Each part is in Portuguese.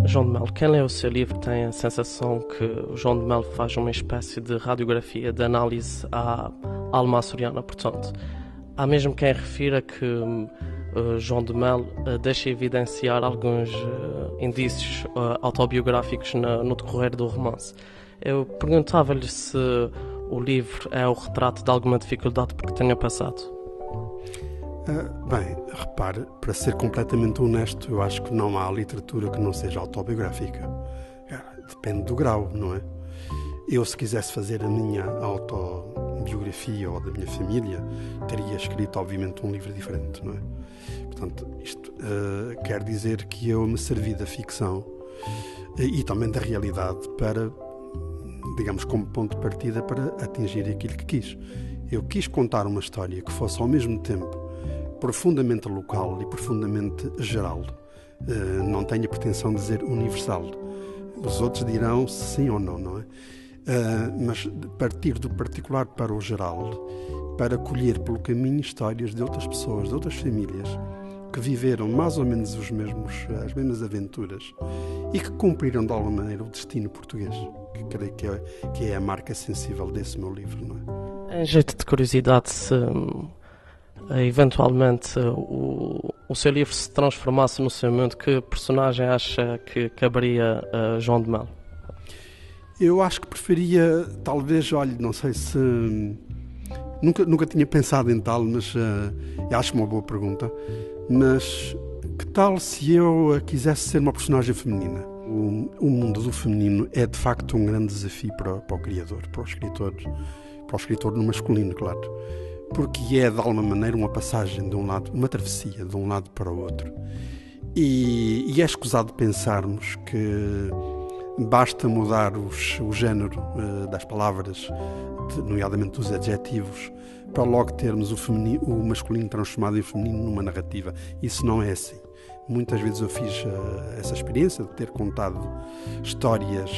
João de Melo, quem lê o seu livro tem a sensação que o João de Melo faz uma espécie de radiografia, de análise à alma açoriana. Portanto, há mesmo quem refira que João de Melo deixa evidenciar alguns indícios autobiográficos no decorrer do romance. Eu perguntava-lhe se o livro é o retrato de alguma dificuldade por que tenha passado. Bem, repare, para ser completamente honesto, eu acho que não há literatura que não seja autobiográfica. Depende do grau, não é? Eu, se quisesse fazer a minha autobiografia ou da minha família, teria escrito, obviamente, um livro diferente, não é? Portanto, isto quer dizer que eu me servi da ficção e também da realidade para, digamos, como ponto de partida para atingir aquilo que quis. Eu quis contar uma história que fosse, ao mesmo tempo, profundamente local e profundamente geral. Não tenho a pretensão de dizer universal. Os outros dirão sim ou não, não é? Mas partir do particular para o geral, para colher pelo caminho histórias de outras pessoas, de outras famílias, que viveram mais ou menos as mesmas aventuras e que cumpriram de alguma maneira o destino português, que creio que é a marca sensível desse meu livro, não é? Em jeito de curiosidade, se eventualmente o seu livro se transformasse no seu mundo, que personagem acha que caberia a João de Melo? Eu acho que preferia, talvez, olhe, não sei se... Nunca tinha pensado em tal, mas acho uma boa pergunta. Mas que tal se eu quisesse ser uma personagem feminina? O mundo do feminino é, de facto, um grande desafio para o criador, para o escritor no masculino, claro. Porque é, de alguma maneira, uma passagem de um lado, uma travessia de um lado para o outro. E é escusado pensarmos que basta mudar o género das palavras, nomeadamente dos adjetivos, para logo termos o masculino transformado em feminino numa narrativa. Isso não é assim. Muitas vezes eu fiz essa experiência de ter contado histórias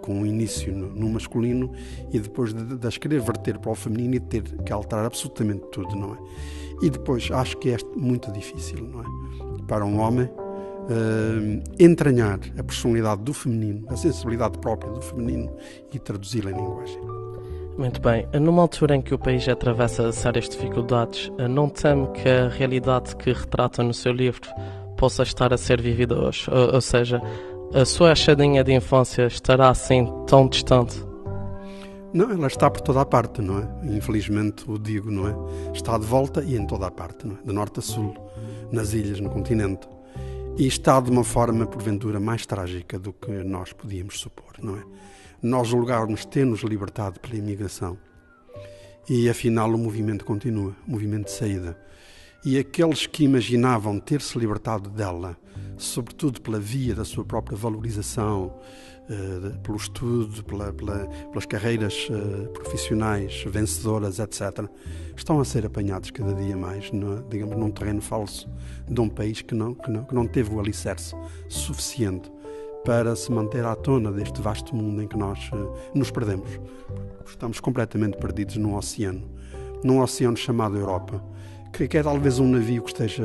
com um início no masculino e depois de as querer verter para o feminino e ter que alterar absolutamente tudo, não é? E depois acho que é muito difícil, não é? Para um homem entranhar a personalidade do feminino, a sensibilidade própria do feminino e traduzi-la em linguagem. Muito bem. Numa altura em que o país atravessa sérias dificuldades, não teme que a realidade que retrata no seu livro possa estar a ser vivida hoje? Ou seja, a sua achadinha de infância estará assim tão distante? Não, ela está por toda a parte, não é? Infelizmente o digo, não é? Está de volta e em toda a parte, não é? De norte a sul, nas ilhas, no continente. E está de uma forma, porventura, mais trágica do que nós podíamos supor, não é? Nós julgávamos ter-nos libertado pela imigração e, afinal, o movimento continua, o movimento de saída. E aqueles que imaginavam ter-se libertado dela, sobretudo pela via da sua própria valorização, pelo estudo, pelas carreiras profissionais vencedoras, etc., estão a ser apanhados cada dia mais, digamos, num terreno falso de um país que não teve o alicerce suficiente para se manter à tona deste vasto mundo em que nós nos perdemos. Estamos completamente perdidos num oceano chamado Europa, que é talvez um navio que esteja,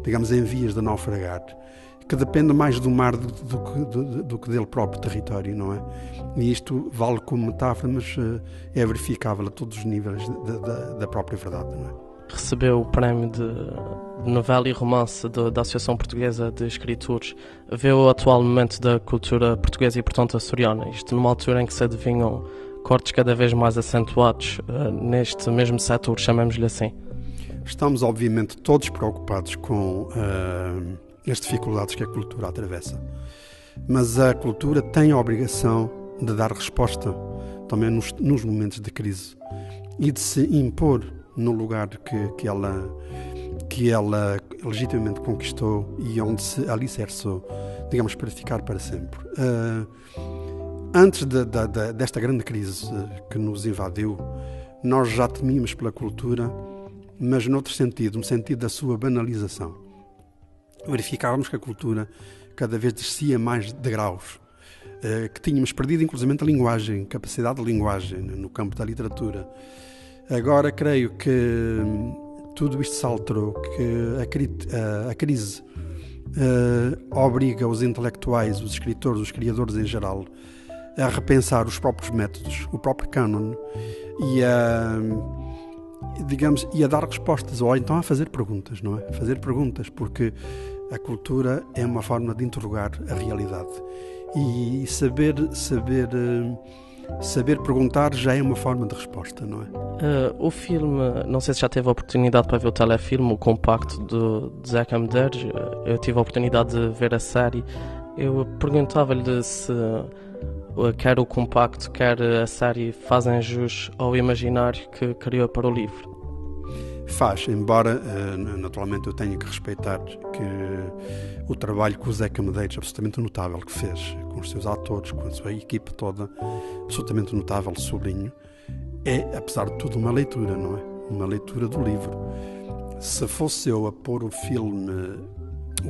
digamos, em vias de naufragar, que depende mais do mar do que dele próprio território, não é? E isto vale como metáfora, mas é verificável a todos os níveis da própria verdade, não é? Recebeu o prémio de novela e romance da Associação Portuguesa de Escritores. Vê o atual momento da cultura portuguesa e, portanto, açoriana. Isto numa altura em que se adivinham cortes cada vez mais acentuados neste mesmo setor, chamemos-lhe assim. Estamos, obviamente, todos preocupados com as dificuldades que a cultura atravessa. Mas a cultura tem a obrigação de dar resposta também nos momentos de crise e de se impor no lugar que ela legitimamente conquistou e onde se alicerçou, digamos, para ficar para sempre. Antes desta grande crise que nos invadiu, nós já temíamos pela cultura, mas noutro sentido, no sentido da sua banalização. Verificávamos que a cultura cada vez descia mais degraus, que tínhamos perdido inclusive a linguagem, capacidade de linguagem no campo da literatura. Agora creio que tudo isto se alterou, que a crise obriga os intelectuais, os escritores, os criadores em geral, a repensar os próprios métodos, o próprio cânon e a dar respostas, ou então a fazer perguntas, não é? Fazer perguntas, porque a cultura é uma forma de interrogar a realidade e saber perguntar já é uma forma de resposta, não é? O filme, não sei se já teve a oportunidade para ver o telefilme, o compacto de Zé Medeiros. Eu tive a oportunidade de ver a série. Eu perguntava-lhe se quer o compacto, quer a série fazem jus ao imaginário que criou para o livro. Faz, embora naturalmente eu tenha que respeitar que o trabalho que o Zeca Medeiros, absolutamente notável, que fez com os seus atores, com a sua equipe toda, absolutamente notável, sobrinho, é, apesar de tudo, uma leitura, não é? Uma leitura do livro. Se fosse eu a pôr o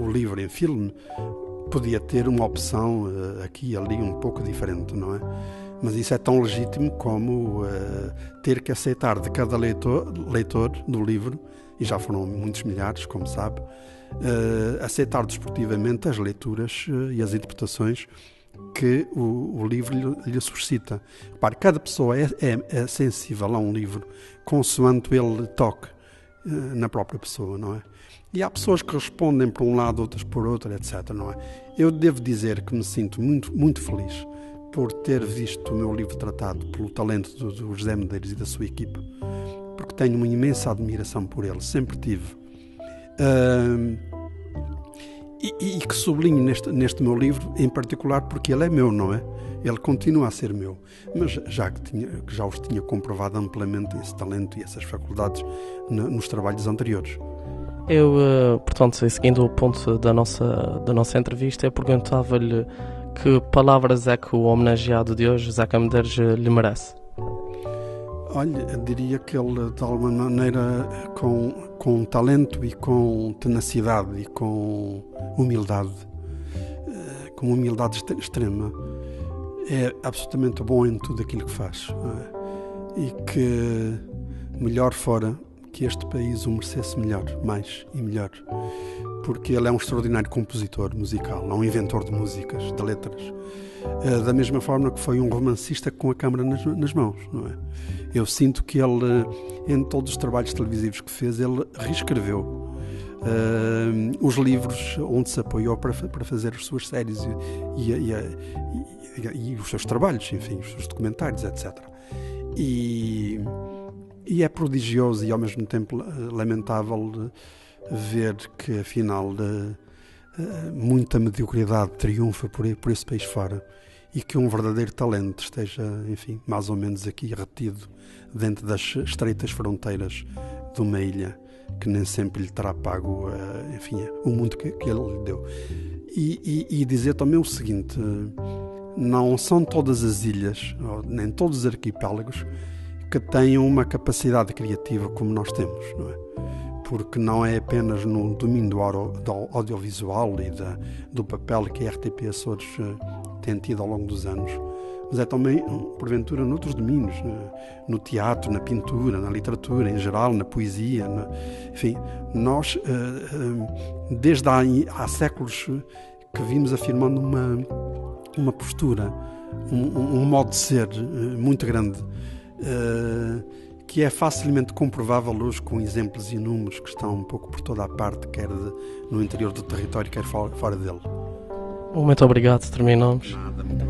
livro em filme, podia ter uma opção aqui e ali um pouco diferente, não é? Mas isso é tão legítimo como ter que aceitar de cada leitor do livro, e já foram muitos milhares, como sabe, aceitar desportivamente as leituras e as interpretações que o livro lhe suscita. Repare, cada pessoa é sensível a um livro consoante ele toque na própria pessoa, não é? E há pessoas que respondem por um lado, outras por outro, etc., não é? Eu devo dizer que me sinto muito, muito feliz por ter visto o meu livro tratado pelo talento do José Medeiros e da sua equipa, porque tenho uma imensa admiração por ele, sempre tive. E que sublinho neste meu livro, em particular, porque ele é meu, não é? Ele continua a ser meu, mas que já os tinha comprovado amplamente esse talento e essas faculdades nos trabalhos anteriores. Eu, portanto, seguindo o ponto da nossa entrevista, eu perguntava-lhe que palavras é que o homenageado de hoje, Zeca Medeiros, lhe merece? Olha, eu diria que ele, de alguma maneira, com talento e com tenacidade e com humildade extrema, é absolutamente bom em tudo aquilo que faz. E que melhor fora que este país o merecesse melhor, mais e melhor. Porque ele é um extraordinário compositor musical, é um inventor de músicas, de letras. Da mesma forma que foi um romancista com a câmara nas mãos, não é? Eu sinto que ele, em todos os trabalhos televisivos que fez, ele reescreveu os livros onde se apoiou para fazer as suas séries e os seus trabalhos, enfim, os seus documentários, etc. E é prodigioso e ao mesmo tempo lamentável ver que afinal muita mediocridade triunfa por esse país fora e que um verdadeiro talento esteja, enfim, mais ou menos aqui retido dentro das estreitas fronteiras de uma ilha que nem sempre lhe terá pago, enfim, o mundo que ele lhe deu. E dizer também o seguinte: não são todas as ilhas, nem todos os arquipélagos que tenham uma capacidade criativa como nós temos, não é? Porque não é apenas no domínio do audiovisual e do papel que a RTP Açores tem tido ao longo dos anos, mas é também, porventura, noutros domínios, no teatro, na pintura, na literatura em geral, na poesia, enfim, nós, desde há séculos que vimos afirmando uma postura, um modo de ser muito grande, que é facilmente comprovável hoje com exemplos inúmeros que estão um pouco por toda a parte, quer no interior do território, quer fora dele. Muito obrigado, terminamos. Nada, muito